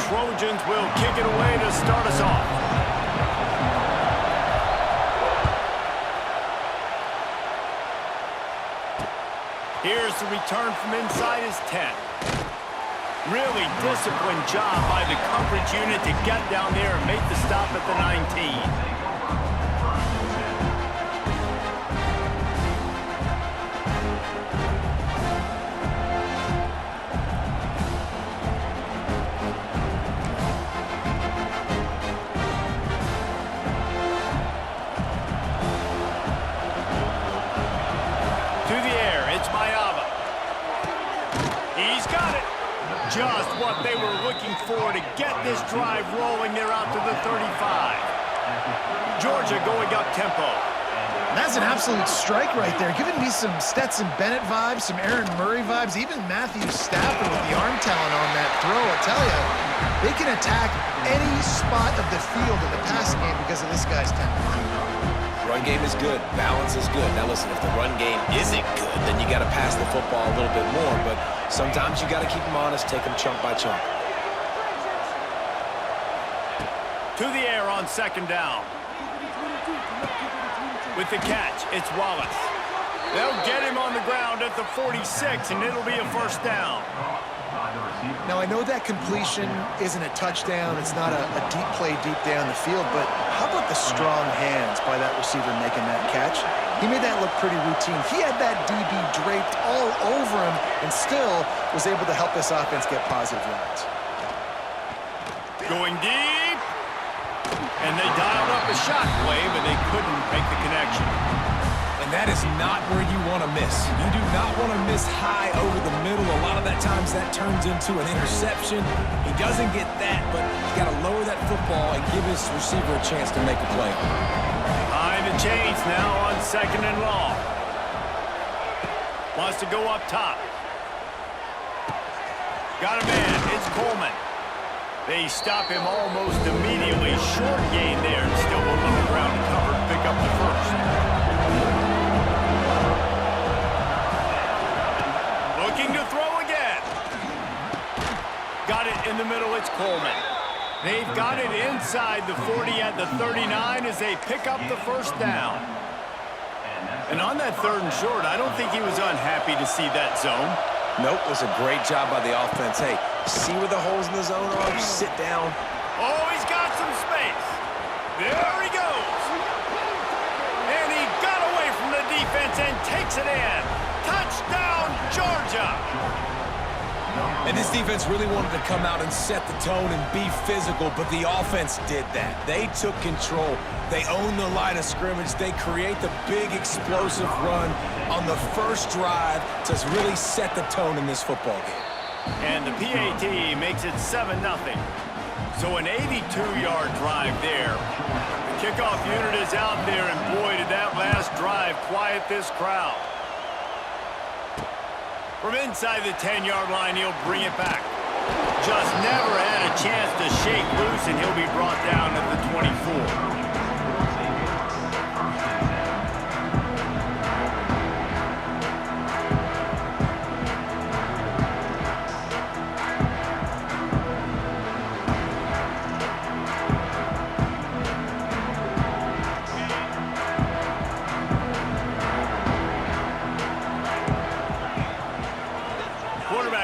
Trojans will kick it away to start us off. Here's the return from inside his 10. Really disciplined job by the coverage unit to get down there and make the stop at the 19. Just what they were looking for to get this drive rolling there out to the 35. Georgia going up tempo. That's an absolute strike right there, giving me some Stetson Bennett vibes, some Aaron Murray vibes, even Matthew Stafford with the arm talent on that throw. I tell you, they can attack any spot of the field in the passing game because of this guy's talent. Run game is good. Balance is good. Now listen, if the run game isn't good, then you got to pass the football a little bit more. But sometimes you got to keep them honest, take them chunk by chunk. To the air on second down. With the catch, it's Wallace. They'll get him on the ground at the 46, and it'll be a first down. Now, I know that completion isn't a touchdown. It's not a deep play deep down the field, but how about the strong hands by that receiver making that catch? He made that look pretty routine. He had that DB draped all over him and still was able to help this offense get positive yards. Going deep. And they dialed up a shot play, but they couldn't make the connection. And that is not where you want to miss. You do not want to miss high over the middle. A lot of that times that turns into an interception. He doesn't get that, but he's got to lower that football and give his receiver a chance to make a play. Behind the chains now on second and long. Wants to go up top. Got a man. It's Coleman. They stop him almost immediately. Short gain there and still will on the ground to cover and pick up the first. Looking to throw again. Got it in the middle. It's Coleman. They've got it inside the 40 at the 39 as they pick up the first down. And on that third and short, I don't think he was unhappy to see that zone. Nope, it was a great job by the offense. Hey, see where the holes in the zone are? Sit down. Oh, he's got some space. There he goes. And he got away from the defense and takes it in. Touchdown, Georgia. And this defense really wanted to come out and set the tone and be physical, but the offense did that. They took control. They owned the line of scrimmage. They create the big explosive run on the first drive to really set the tone in this football game. And the PAT makes it 7-0. So an 82-yard drive there. The kickoff unit is out there, and boy, did that last drive quiet this crowd. From inside the 10-yard line, he'll bring it back. Just never had a chance to shake loose, and he'll be brought down at the 24.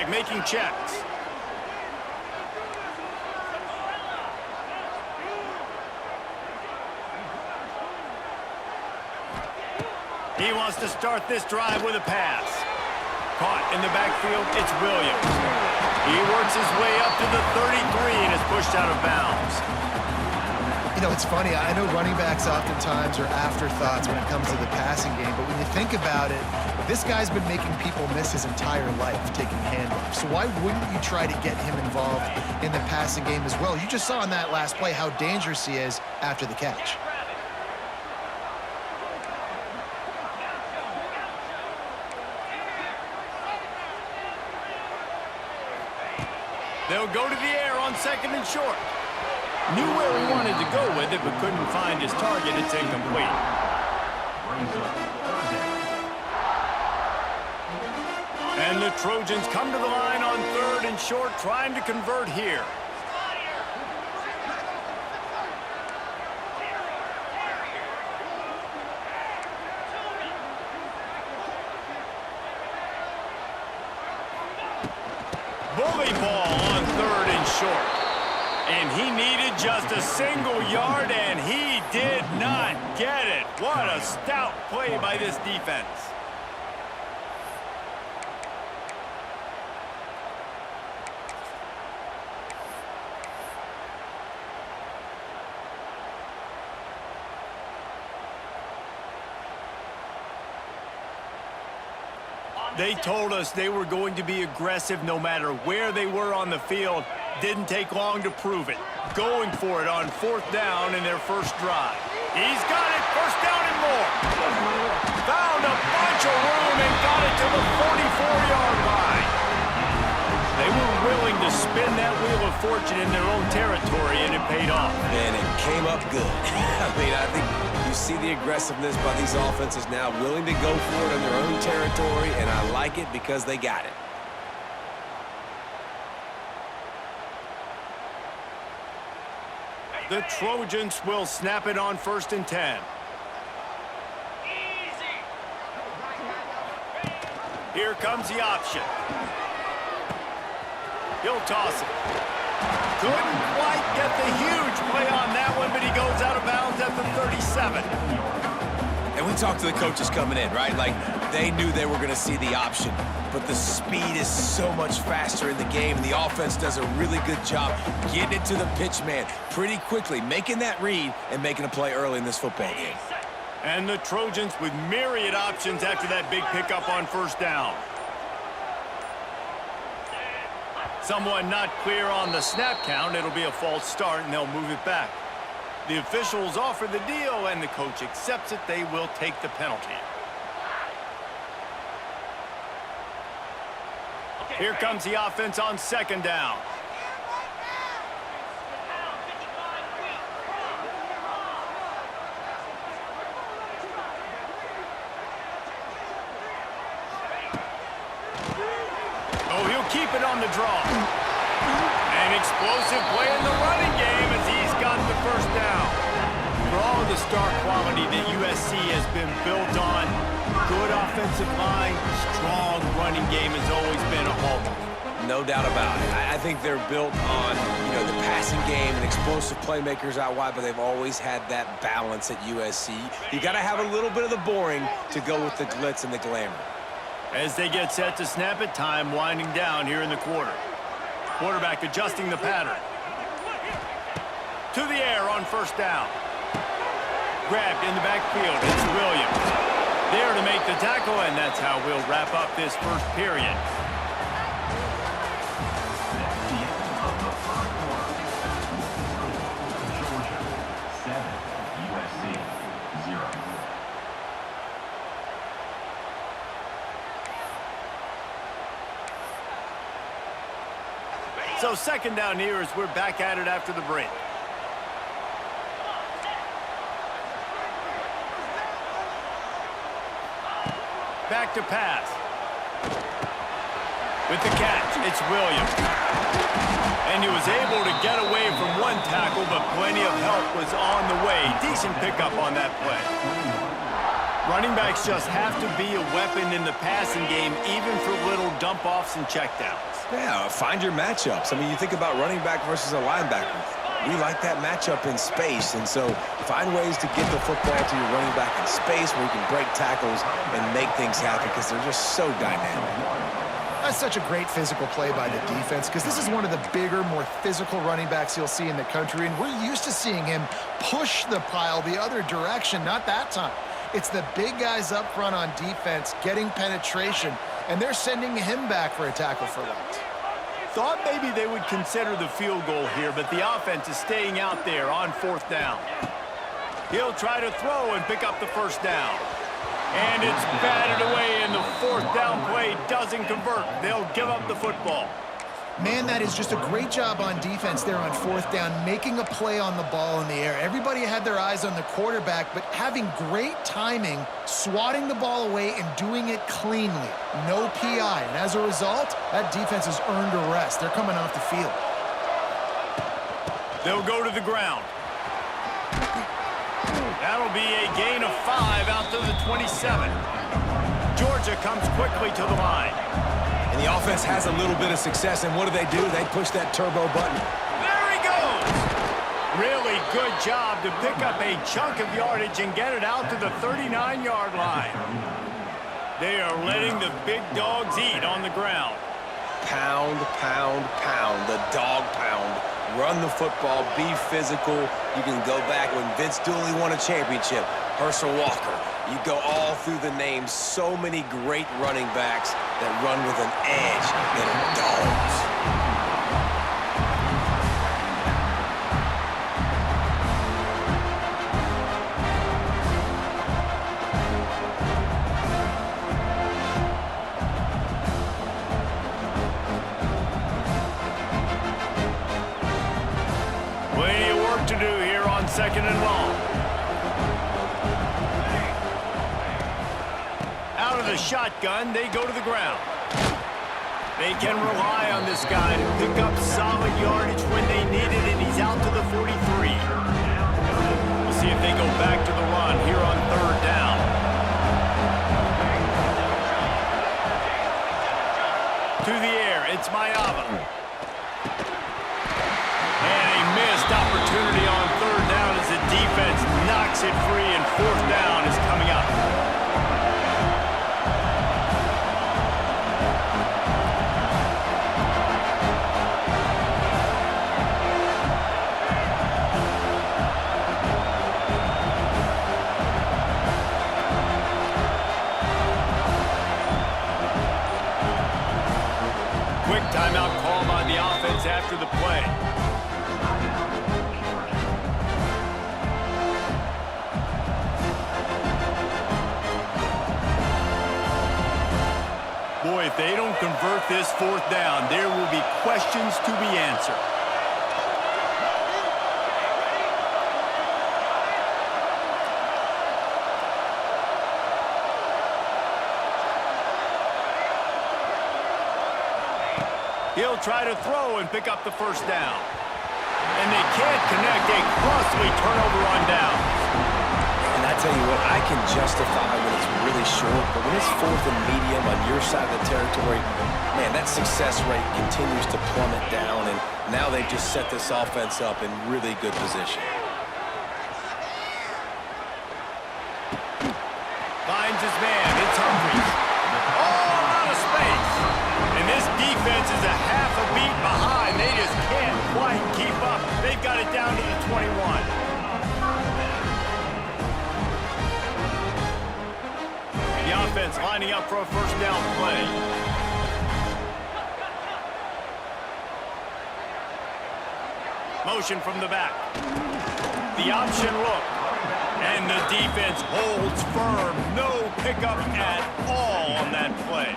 Making checks. He wants to start this drive with a pass. Caught in the backfield, it's Williams. He works his way up to the 33 and is pushed out of bounds. You know, it's funny. I know running backs oftentimes are afterthoughts when it comes to the passing game, but when you think about it, this guy's been making people miss his entire life taking handoffs. So why wouldn't you try to get him involved in the passing game as well? You just saw in that last play how dangerous he is after the catch. They'll go to the air on second and short. Knew where he wanted to go with it, but couldn't find his target. It's incomplete. And the Trojans come to the line on third and short, trying to convert here. bully ball on 3rd and short. And he needed just a single yard, and he did not get it. What a stout play by this defense. They told us they were going to be aggressive no matter where they were on the field. Didn't take long to prove it. Going for it on 4th down in their first drive. He's got it, 1st down and more. Found a bunch of room and got it to the 44-yard line. They were willing to spin that wheel of fortune in their own territory, and it paid off. And it came up good. I think you see the aggressiveness by these offenses now, willing to go for it in their own territory, and I like it because they got it. The Trojans will snap it on 1st and 10. Here comes the option. He'll toss it. Couldn't quite get the huge play on that one, but he goes out of bounds at the 37. And we talked to the coaches coming in, right? Like, they knew they were going to see the option. But the speed is so much faster in the game. The offense does a really good job getting it to the pitch man pretty quickly, making that read and making a play early in this football game. And the Trojans with myriad options after that big pickup on 1st down. Someone not clear on the snap count. It'll be a false start, and they'll move it back. The officials offer the deal, and the coach accepts it. They will take the penalty. Here comes the offense on 2nd down. Oh, he'll keep it on the draw. An explosive play in the running game as he's got the 1st down. For all of the star quality that USC has been built on, good offensive line, strong running game has always been a hallmark. No doubt about it. I think they're built on, the passing game and explosive playmakers out wide, but they've always had that balance at USC. You got to have a little bit of the boring to go with the glitz and the glamour. As they get set to snap it, time winding down here in the quarter. Quarterback adjusting the pattern. To the air on 1st down. Grabbed in the backfield. It's Williams. There to make the tackle, and that's how we'll wrap up this first period. So 2nd down here as we're back at it after the break. Back to pass. With the catch, it's Williams. And he was able to get away from one tackle, but plenty of help was on the way. Decent pickup on that play. Running backs just have to be a weapon in the passing game, even for little dump-offs and checkdowns. Yeah, find your matchups. I mean, you think about running back versus a linebacker. We like that matchup in space, and so find ways to get the football to your running back in space where you can break tackles and make things happen because they're just so dynamic. That's such a great physical play by the defense because this is one of the bigger, more physical running backs you'll see in the country, and we're used to seeing him push the pile the other direction, not that time. It's the big guys up front on defense getting penetration, and they're sending him back for a tackle for loss. Thought maybe they would consider the field goal here, but the offense is staying out there on 4th down. He'll try to throw and pick up the 1st down. And it's batted away, and the 4th down play doesn't convert. They'll give up the football. Man, that is just a great job on defense there on 4th down, making a play on the ball in the air. Everybody had their eyes on the quarterback, but having great timing, swatting the ball away, and doing it cleanly. No PI, and as a result, that defense has earned a rest. They're coming off the field. They'll go to the ground. That'll be a gain of 5 out to the 27. Georgia comes quickly to the line. And the offense has a little bit of success, and what do? They push that turbo button. There he goes! Really good job to pick up a chunk of yardage and get it out to the 39-yard line. They are letting the big dogs eat on the ground. Pound, pound, pound, the dog pound. Run the football, be physical. You can go back when Vince Dooley won a championship, Herschel Walker. You go all through the names. So many great running backs that run with an edge that are dogs. To do here on second and long. Out of the shotgun, they go to the ground. They can rely on this guy to pick up solid yardage when they need it, and he's out to the 43. We'll see if they go back to the run here on third down. To the air, it's Mayava. Missed opportunity on third down as the defense knocks it free, and fourth down is coming up. Quick timeout call by the offense after the play. Boy, if they don't convert this fourth down, there will be questions to be answered. He'll try to throw and pick up the first down. And they can't connect a costly turnover on downs. And I tell you what, I can justify when it's really short, but when it's fourth and medium on your side of the territory, man, that success rate continues to plummet down, and now they've just set this offense up in really good position. Finds his man. It's Humphries. All out of space. And this defense is a half a beat behind. They just can't quite keep up. They've got it down to the 21. The offense lining up for a first down play. Motion from the back. The option look. And the defense holds firm. No pickup at all on that play.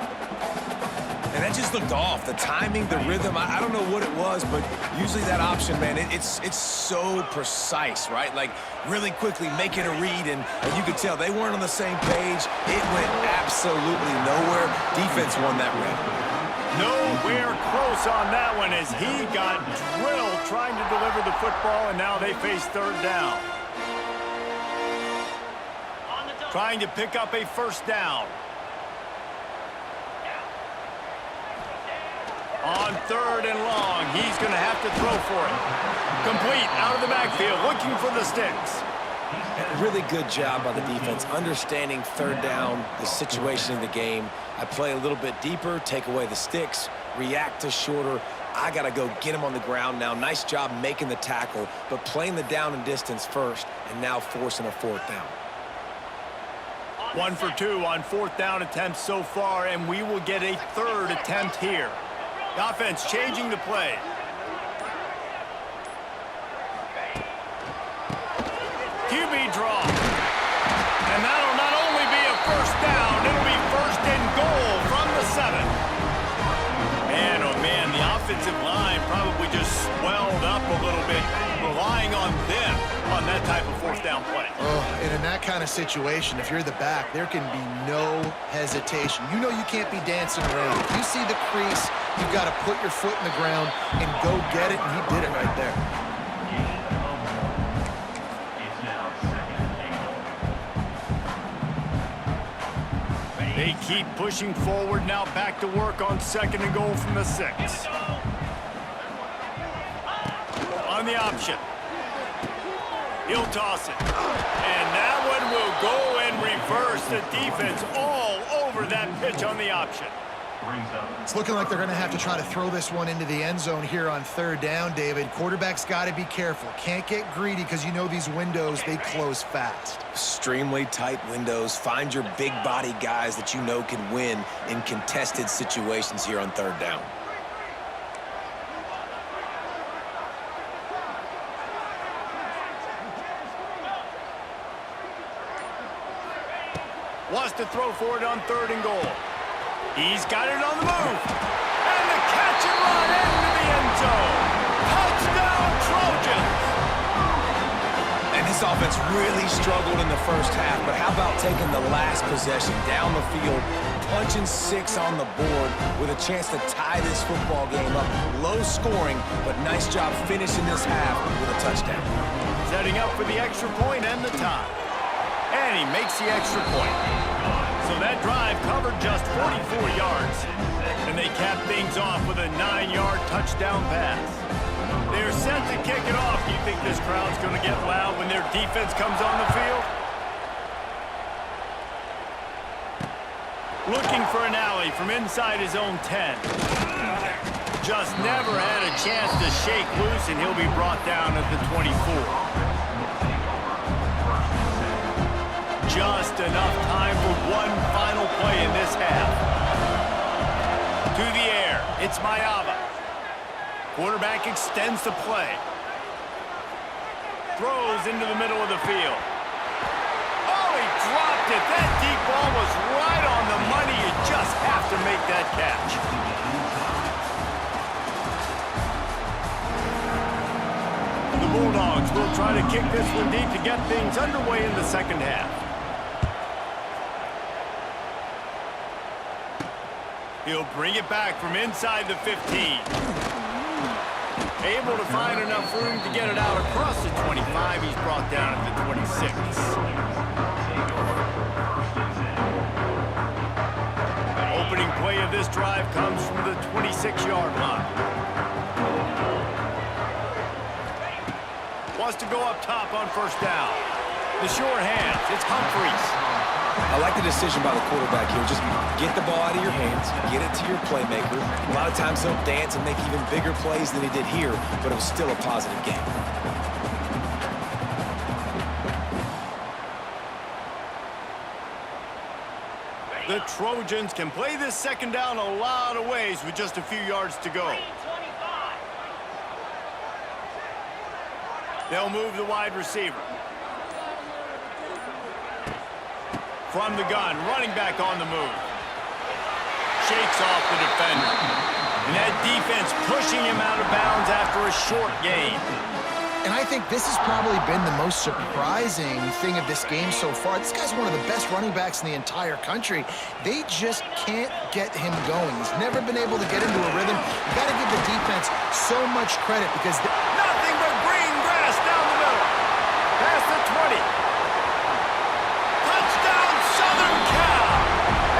And that just looked off. The timing, the rhythm, I don't know what it was, but usually that option, man, it's so precise, right? Like, really quickly making a read, and you could tell they weren't on the same page. It went absolutely nowhere. Defense won that rep. Nowhere close on that one as he got drilled trying to deliver the football, and now they face third down. Trying to pick up a first down. On third and long, he's going to have to throw for it. Complete, out of the backfield, looking for the sticks. Really good job by the defense, understanding third down, the situation in the game. I play a little bit deeper, take away the sticks, react to shorter. I got to go get him on the ground now. Nice job making the tackle, but playing the down and distance first, and now forcing a fourth down. 1 for 2 on fourth down attempts so far, and we will get a third attempt here. The offense changing the play. QB draw. And that'll not only be a first down, it'll be first and goal from the 7. Man, oh man, the offensive line probably just swelled up a little bit, relying on them on that type of fourth down play. Oh, and in that kind of situation, if you're the back, there can be no hesitation. You know you can't be dancing around. If you see the crease, you've got to put your foot in the ground and go get it, and he did it right there. They keep pushing forward now, back to work on 2nd and goal from the 6. On the option. He'll toss it. And that one will go in reverse. The defense all over that pitch on the option. It's looking like they're going to have to try to throw this one into the end zone here on 3rd down, David. Quarterback's got to be careful. Can't get greedy because you know these windows, they close fast. Extremely tight windows. Find your big body guys that you know can win in contested situations here on 3rd down. Wants to throw for it on 3rd and goal. He's got it on the move. And the catch and run into the end zone. Touchdown, Trojans. And this offense really struggled in the first half, but how about taking the last possession down the field, punching 6 on the board with a chance to tie this football game up. Low scoring, but nice job finishing this half with a touchdown. Setting up for the extra point and the tie. And he makes the extra point. So that drive covered just 44 yards. And they cap things off with a 9-yard touchdown pass. They're set to kick it off. Do you think this crowd's going to get loud when their defense comes on the field? Looking for an alley from inside his own 10. Just never had a chance to shake loose, and he'll be brought down at the 24. Just enough time for one final play in this half. To the air, it's Mayava. Quarterback extends the play. Throws into the middle of the field. Oh, he dropped it. That deep ball was right on the money. You just have to make that catch. The Bulldogs will try to kick this one deep to get things underway in the 2nd half. He'll bring it back from inside the 15. Able to find enough room to get it out across the 25. He's brought down at the 26. Opening play of this drive comes from the 26-yard line. Wants to go up top on 1st down. The short hands, it's Humphreys. I like the decision by the quarterback here. Just get the ball out of your hands, get it to your playmaker. A lot of times he'll dance and make even bigger plays than he did here, but it was still a positive game. The Trojans can play this 2nd down a lot of ways with just a few yards to go. They'll move the wide receiver. From the gun, running back on the move. Shakes off the defender. And that defense pushing him out of bounds after a short gain. And I think this has probably been the most surprising thing of this game so far. This guy's one of the best running backs in the entire country. They just can't get him going. He's never been able to get into a rhythm. You got to give the defense so much credit because nothing but green grass down the middle. Past the 20. Southern Cal,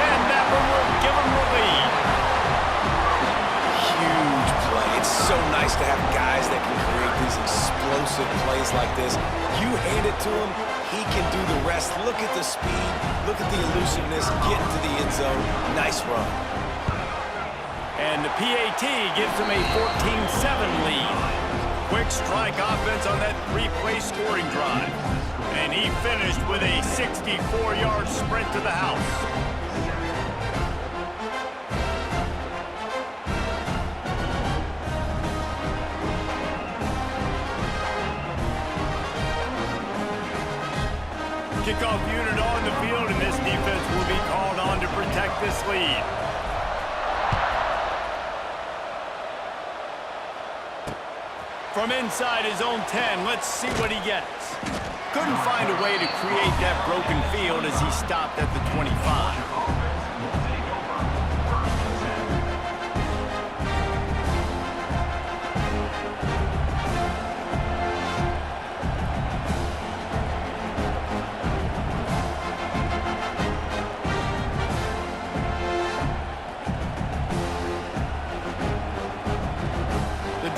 and that one will give them the lead. Huge play. It's so nice to have guys that can create these explosive plays like this. You hand it to him, he can do the rest. Look at the speed, look at the elusiveness, get into the end zone. Nice run. And the PAT gives them a 14-7 lead. Quick strike offense on that 3-play scoring drive. And he finished with a 64-yard sprint to the house. Kickoff unit on the field, and this defense will be called on to protect this lead. From inside his own 10, let's see what he gets. Couldn't find a way to create that broken field as he stopped at the 25.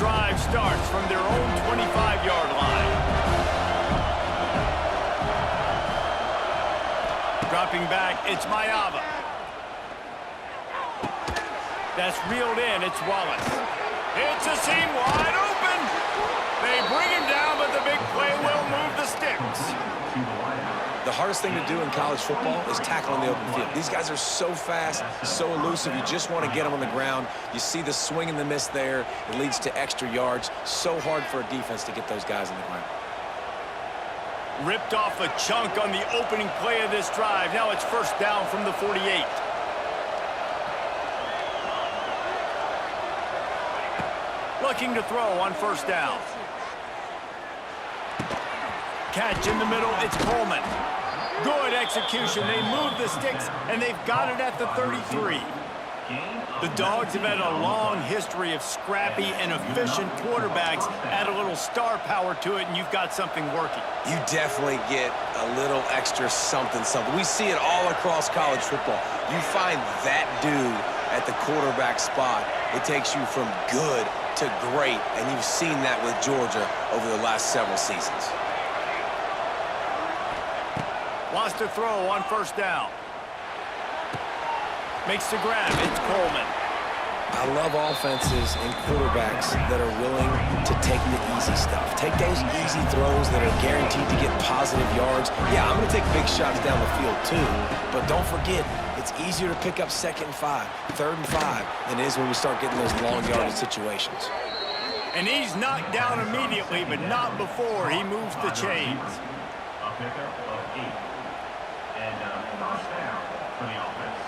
drive starts from their own 25-yard line. Dropping back, it's Maiava. That's reeled in, it's Wallace. It's a seam wide open. They bring him down, but the big play will move the sticks. The hardest thing to do in college football is tackle in the open field. These guys are so fast, so elusive. You just want to get them on the ground. You see the swing and the miss there. It leads to extra yards. So hard for a defense to get those guys on the ground. Ripped off a chunk on the opening play of this drive. Now it's first down from the 48. Looking to throw on first down. Catch in the middle, it's Coleman. Good execution. They move the sticks, and they've got it at the 33. The Dogs have had a long history of scrappy and efficient quarterbacks. Add a little star power to it, and you've got something working. You definitely get a little extra something. We see it all across college football. You find that dude at the quarterback spot, it takes you from good to great, and you've seen that with Georgia over the last several seasons. Wants to throw on first down. Makes the grab. It's Coleman. I love offenses and quarterbacks that are willing to take the easy stuff. Take those easy throws that are guaranteed to get positive yards. Yeah, I'm going to take big shots down the field too, but don't forget, it's easier to pick up 2nd and 5, 3rd and 5 than it is when we start getting those long yardage situations. And he's knocked down immediately, but not before he moves the chains. A pickup of 8. And first down for the offense.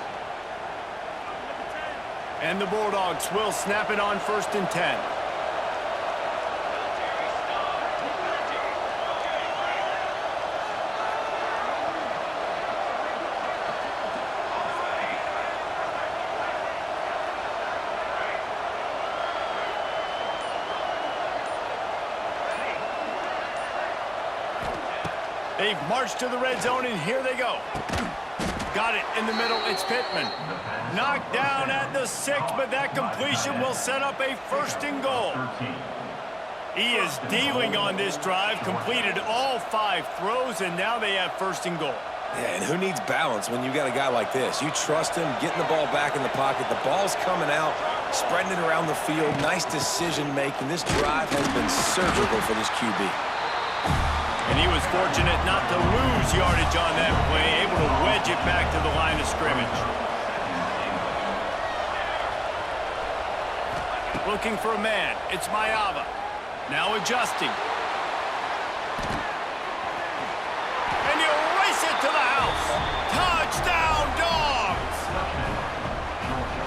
And the Bulldogs will snap it on 1st and 10. They've marched to the red zone, and here they go. Got it in the middle. It's Pittman. Knocked down at the 6, but that completion will set up a 1st and goal. He is dealing on this drive, completed all 5 throws, and now they have 1st and goal. Yeah, and who needs balance when you got a guy like this? You trust him, getting the ball back in the pocket. The ball's coming out, spreading it around the field. Nice decision-making. This drive has been surgical for this QB. And he was fortunate not to lose yardage on that play, able to wedge it back to the line of scrimmage. Looking for a man. It's Maiava. Now adjusting. And he'll race it to the house. Touchdown, Dogs!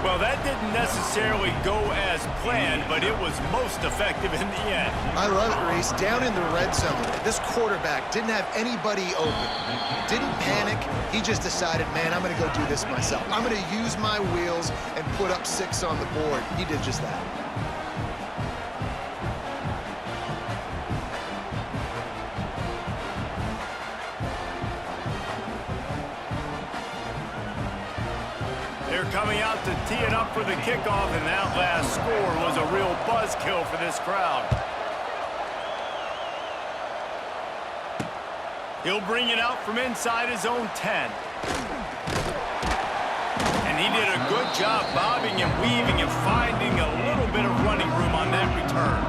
Well, that didn't necessarily go as planned, but it was most effective in the end. I love it, Reese. Down in the red zone, this quarterback didn't have anybody open. Didn't panic. He just decided, man, I'm going to go do this myself. I'm going to use my wheels and put up 6 on the board. He did just that. They're coming out to tee it up for the kickoff, and that last score was a real buzzkill for this crowd. He'll bring it out from inside his own 10. And he did a good job bobbing and weaving and finding a little bit of running room on that return.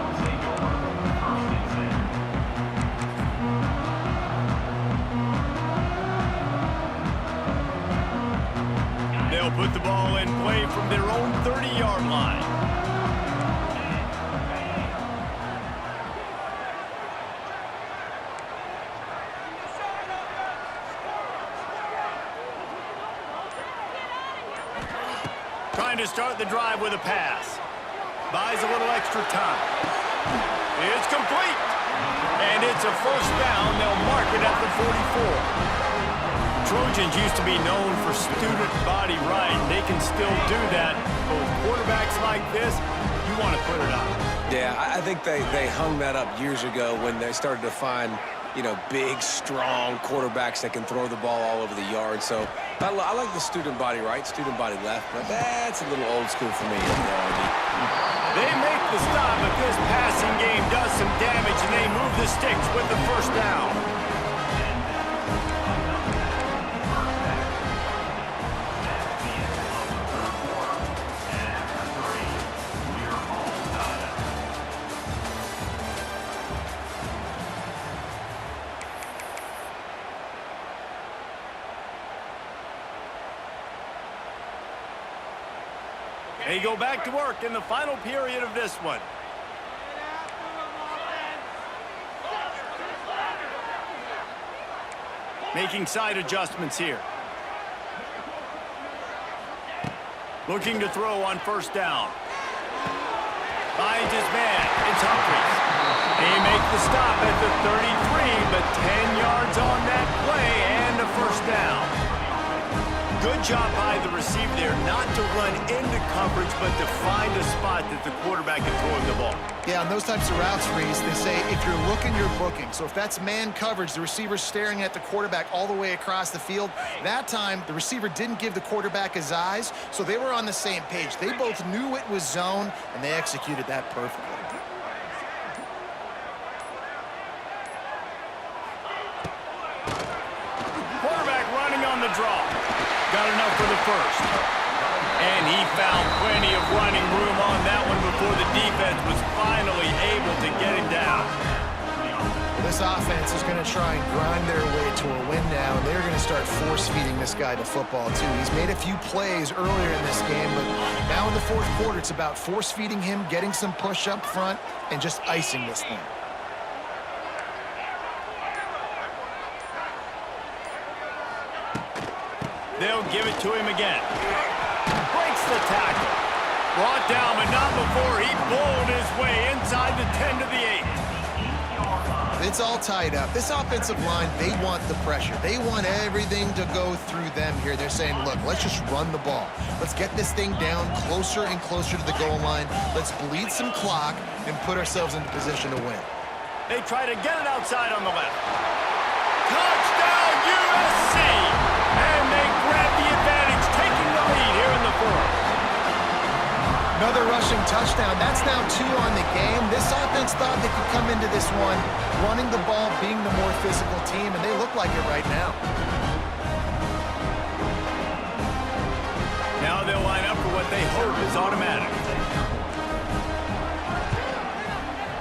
They'll put the ball in play from their own 30-yard line. Trying to start the drive with a pass. Buys a little extra time. It's complete. And it's a 1st down. They'll mark it at the 44. Trojans used to be known for student body right. They can still do that. But with quarterbacks like this, you want to put it on. Yeah, I think they hung that up years ago when they started to find, you know, big, strong quarterbacks that can throw the ball all over the yard. So I like the student body right, student body left, but that's a little old school for me. They make the stop, but this passing game does some damage, and they move the sticks with the first down. They go back to work in the final period of this one. Making side adjustments here. Looking to throw on first down. Finds his man. It's Humphries. They make the stop at the 33, but 10 yards on that play and a first down. Good job by the receiver there not to run into coverage, but to find a spot that the quarterback can throw him the ball. Yeah, on those types of routes, Reese, they say if you're looking, you're booking. So if that's man coverage, the receiver's staring at the quarterback all the way across the field. That time, the receiver didn't give the quarterback his eyes, so they were on the same page. They both knew it was zone, and they executed that perfectly. Quarterback running on the draw. Got enough for the first. And he found plenty of running room on that one before the defense was finally able to get him down. This offense is going to try and grind their way to a win now, and they're going to start force-feeding this guy the football, too. He's made a few plays earlier in this game, but now in the fourth quarter, it's about force-feeding him, getting some push up front, and just icing this thing. They'll give it to him again. Breaks the tackle. Brought down, but not before he bowled his way inside the 10 to the 8. It's all tied up. This offensive line, they want the pressure. They want everything to go through them here. They're saying, look, let's just run the ball. Let's get this thing down closer and closer to the goal line. Let's bleed some clock and put ourselves into position to win. They try to get it outside on the left. Touchdown, USC! And they grab the advantage, taking the lead here in the fourth. Another rushing touchdown. That's now 2 on the game. This offense thought they could come into this one running the ball, being the more physical team, and they look like it right now. Now they'll line up for what they hope is automatic.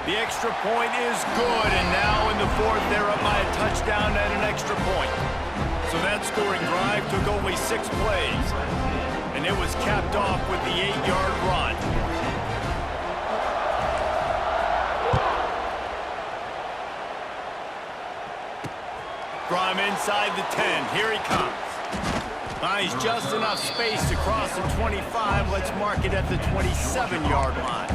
The extra point is good, and now in the fourth, they're up by a touchdown and an extra point. So that scoring drive took only 6 plays, and it was capped off with the 8-yard run. From inside the 10, here he comes. Finds just enough space to cross the 25. Let's mark it at the 27-yard line.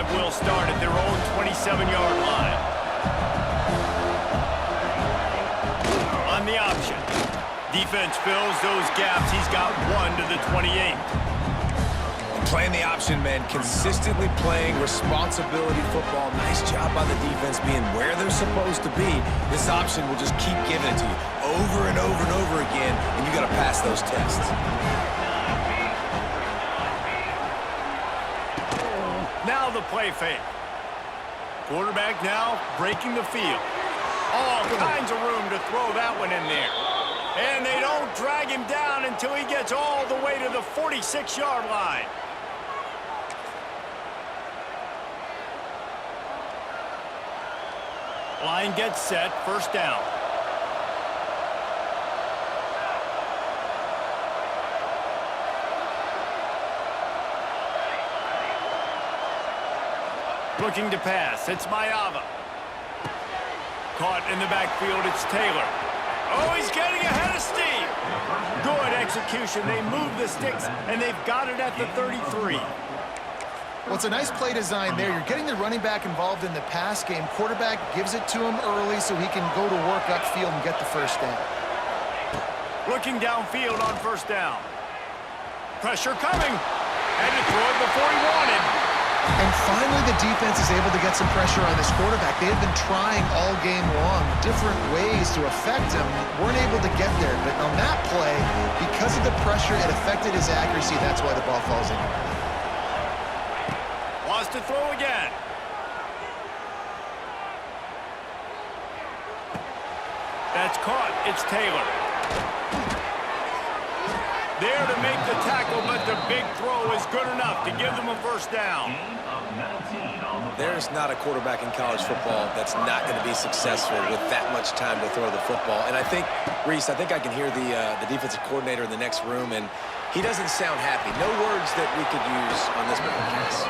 Will start at their own 27-yard line. On the option. Defense fills those gaps. He's got 1 to the 28. Playing the option, man, consistently playing responsibility football. Nice job by the defense being where they're supposed to be. This option will just keep giving it to you over and over and over again, and you got to pass those tests. Now the play fake. Quarterback now breaking the field. All kinds of room to throw that one in there. And they don't drag him down until he gets all the way to the 46-yard line. Line gets set, first down. Looking to pass, it's Mayava. Caught in the backfield, it's Taylor. Oh, he's getting ahead of steam. Good execution. They move the sticks, and they've got it at the 33. Well, it's a nice play design there. You're getting the running back involved in the pass game. Quarterback gives it to him early so he can go to work upfield and get the first down. Looking downfield on first down. Pressure coming. Had to throw it before he wanted. And finally, the defense is able to get some pressure on this quarterback. They had been trying all game long different ways to affect him, weren't able to get there. But on that play, because of the pressure, it affected his accuracy. That's why the ball falls in. Wants to throw again. That's caught. It's Taylor. There to make the tackle, but the big throw is good enough to give them a first down. There's not a quarterback in college football that's not going to be successful with that much time to throw the football. And I think, Reese, I think I can hear the defensive coordinator in the next room, and he doesn't sound happy. No words that we could use on this broadcast.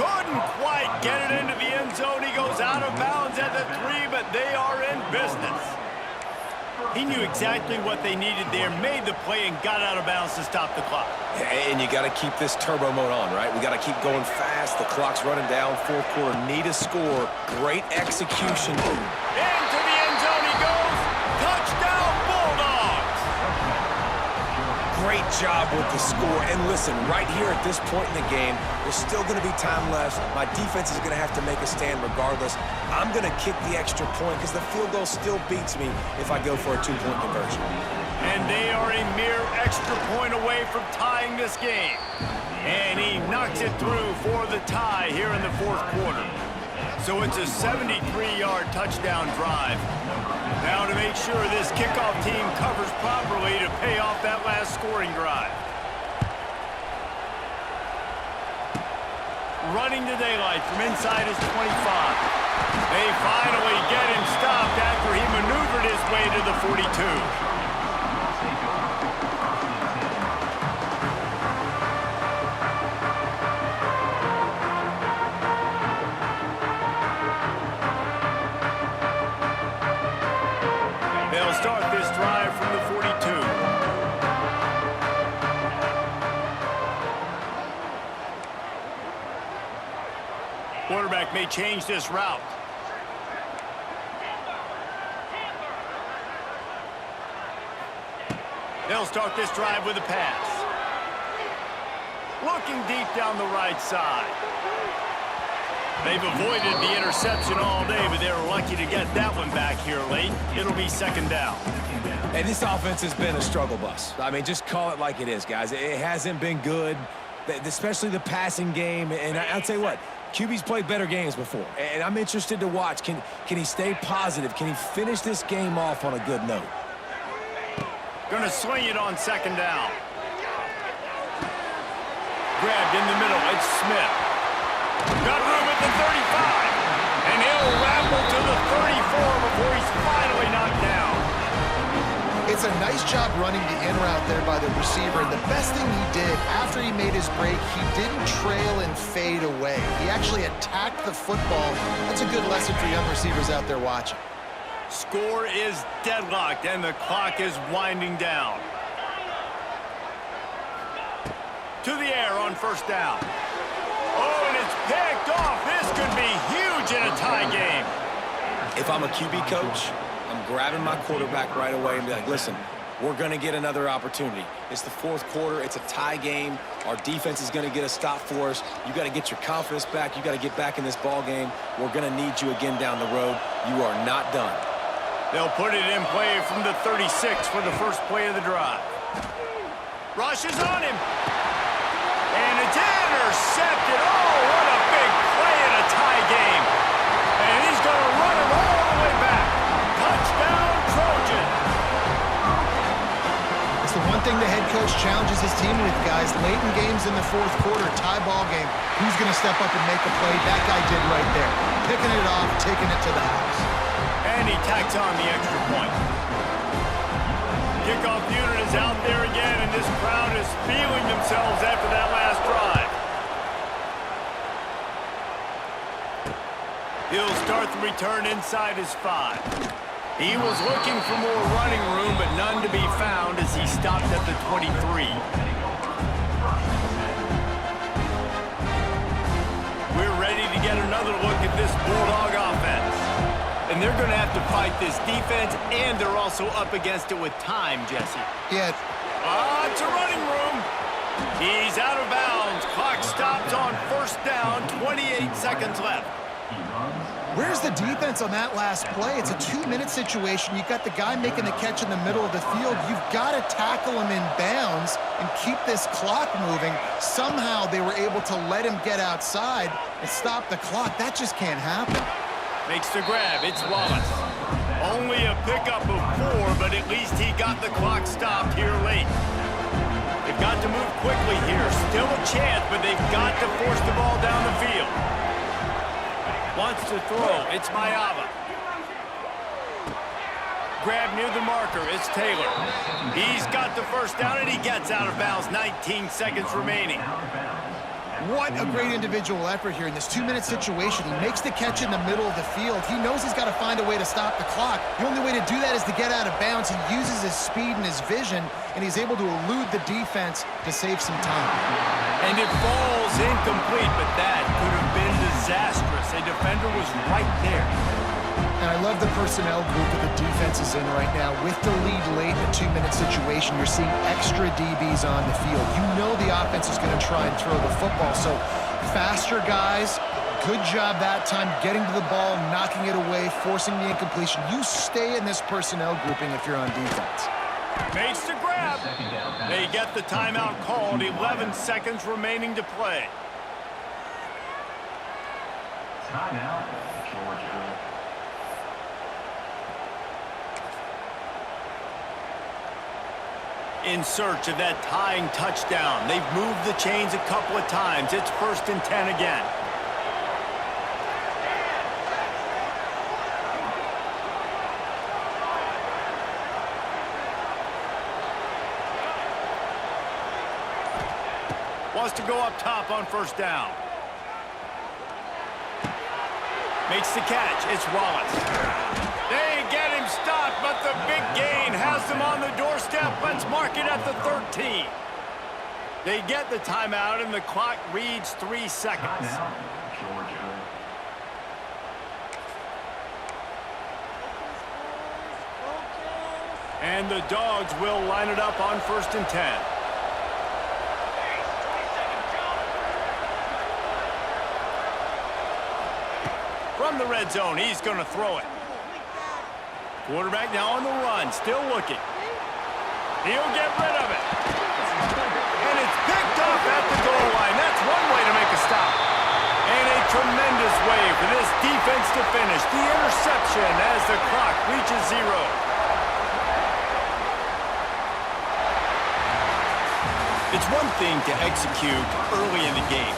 Couldn't quite get it into the end zone. He goes out of bounds at the 3, but they are in business. He knew exactly what they needed there, made the play, and got out of bounds to stop the clock. And you got to keep this turbo mode on, right? We got to keep going fast. The clock's running down. Fourth quarter, need a score. Great execution. Into the end zone he goes. Touchdown, Bulldogs! Great job with the score. And listen, right here at this point in the game, there's still going to be time left. My defense is going to have to make a stand regardless. I'm going to kick the extra point because the field goal still beats me if I go for a 2-point conversion. And they are a mere extra point away from tying this game. And he knocks it through for the tie here in the fourth quarter. So it's a 73-yard touchdown drive. Now to make sure this kickoff team covers properly to pay off that last scoring drive. Running to daylight from inside his 25. They finally get him stopped after he maneuvered his way to the 42. They'll start this drive from the 42. Quarterback may change this route. They'll start this drive with a pass. Looking deep down the right side. They've avoided the interception all day, but they're lucky to get that one back here late. It'll be second down. And this offense has been a struggle bus. I mean, just call it like it is, guys. It hasn't been good, especially the passing game. And I'll tell you what, QB's played better games before. And I'm interested to watch. Can he stay positive? Can he finish this game off on a good note? Gonna swing it on second down. Grabbed in the middle. It's Smith. Got room at the 35. And he'll ramble to the 34 before he's finally knocked down. It's a nice job running the in route there by the receiver. And the best thing he did after he made his break, he didn't trail and fade away. He actually attacked the football. That's a good lesson for young receivers out there watching. Score is deadlocked, and the clock is winding down. To the air on first down. Oh, and it's picked off. This could be huge in a tie game. If I'm a QB coach, I'm grabbing my quarterback right away and be like, listen, we're going to get another opportunity. It's the fourth quarter. It's a tie game. Our defense is going to get a stop for us. You got to get your confidence back. You got to get back in this ball game. We're going to need you again down the road. You are not done. They'll put it in play from the 36 for the first play of the drive. Rush is on him. And it's intercepted. Oh, what a big play in a tie game. And he's going to run it all the way back. Touchdown, Trojans. It's the one thing the head coach challenges his team with, guys. Late in games in the fourth quarter, tie ball game, who's going to step up and make a play? That guy did right there. Picking it off, taking it to the house. And he tacks on the extra point. Kickoff unit is out there again, and this crowd is feeling themselves after that last drive. He'll start the return inside his 5. He was looking for more running room, but none to be found as he stopped at the 23. We're ready to get another look at this Bulldog offense. And they're going to have to fight this defense, and they're also up against it with time, Jesse. Yeah. It's a running room. He's out of bounds, Clock stops on first down, 28 seconds left. Where's the defense on that last play? It's a 2-minute situation. You got the guy making the catch in the middle of the field. You've got to tackle him in bounds and keep this clock moving. Somehow they were able to let him get outside and stop the clock. That just can't happen. Makes the grab. It's Wallace. Only a pickup of 4, but at least he got the clock stopped here late. They've got to move quickly here. Still a chance, but they've got to force the ball down the field. Wants to throw. It's Mayava. Grab near the marker. It's Taylor. He's got the first down, and he gets out of bounds. 19 seconds remaining. What a great individual effort here in this 2-minute situation. He makes the catch in the middle of the field. He knows he's got to find a way to stop the clock. The only way to do that is to get out of bounds. He uses his speed and his vision, and he's able to elude the defense to save some time. And it falls incomplete, but that could have been disastrous. A defender was right there. And I love the personnel group that the defense is in right now. With the lead late in a 2-minute situation, you're seeing extra DBs on the field. You know the offense is going to try and throw the football. So faster guys, good job that time getting to the ball, knocking it away, forcing the incompletion. You stay in this personnel grouping if you're on defense. Makes the grab. They get the timeout called. 11 seconds remaining to play. Timeout, Georgia. In search of that tying touchdown. They've moved the chains a couple of times. It's 1st and 10 again. Wants to go up top on first down. Makes the catch. It's Wallace. They get him stopped, but the big gain has them on the doorstep. Let's mark it at the 13. They get the timeout, and the clock reads 3 seconds. Timeout, Georgia. And the Dogs will line it up on 1st and 10. From the red zone, he's going to throw it. Quarterback now on the run, still looking. He'll get rid of it. And it's picked off at the goal line. That's one way to make a stop. And a tremendous way for this defense to finish. The interception as the clock reaches 0. It's one thing to execute early in the game.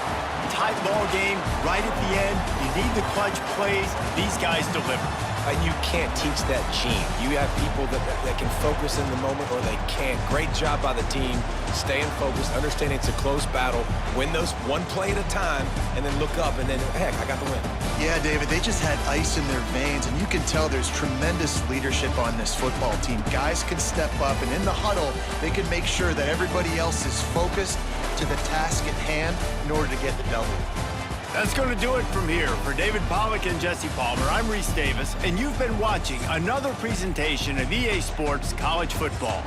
Tight ball game, right at the end. You need the clutch plays. These guys deliver. And you can't teach that gene. You have people that can focus in the moment or they can't. Great job by the team, staying focused, understanding it's a close battle, win those one play at a time, and then look up and then, heck, I got the win. Yeah, David, they just had ice in their veins, and you can tell there's tremendous leadership on this football team. Guys can step up, and in the huddle, they can make sure that everybody else is focused to the task at hand in order to get the W. That's going to do it from here. For David Pollack and Jesse Palmer, I'm Reese Davis, and you've been watching another presentation of EA Sports College Football.